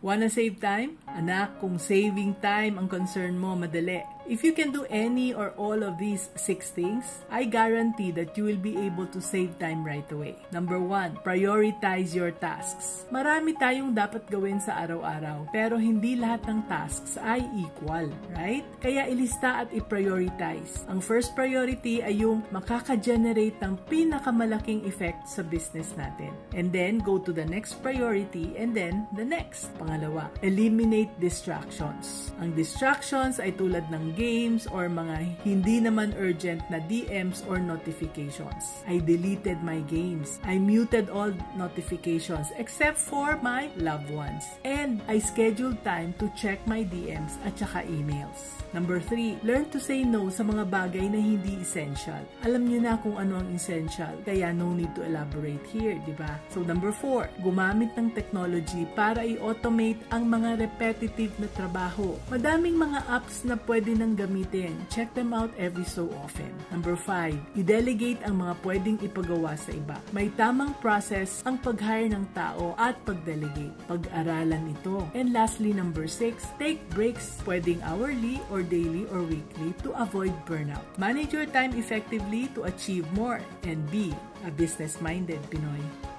Wanna save time? Anak, kung saving time ang concern mo, madali. If you can do any or all of these 6 things, I guarantee that you will be able to save time right away. Number 1, prioritize your tasks. Marami tayong dapat gawin sa araw-araw, pero hindi lahat ng tasks ay equal, right? Kaya ilista at i-prioritize. Ang first priority ay yung makaka-generate ng pinakamalaking effect sa business natin. And then, go to the next priority and then the next. Pangalawa, eliminate distractions. Ang distractions ay tulad ng games or mga hindi naman urgent na DMs or notifications. I deleted my games. I muted all notifications except for my loved ones. And I scheduled time to check my DMs at saka emails. Number 3, learn to say no sa mga bagay na hindi essential. Alam niyo na kung ano ang essential, kaya no need to elaborate here, di ba? So number 4, gumamit ng technology para i-automate ang mga repetitive na trabaho. Madaming mga apps na pwede nang gamitin. Check them out every so often. Number 5, i-delegate ang mga pwedeng ipagawa sa iba. May tamang process ang pag-hire ng tao at pag-delegate. Pag-aralan ito. And lastly, number 6, take breaks. Pwedeng hourly or daily or weekly to avoid burnout. Manage your time effectively to achieve more and be a business-minded Pinoy.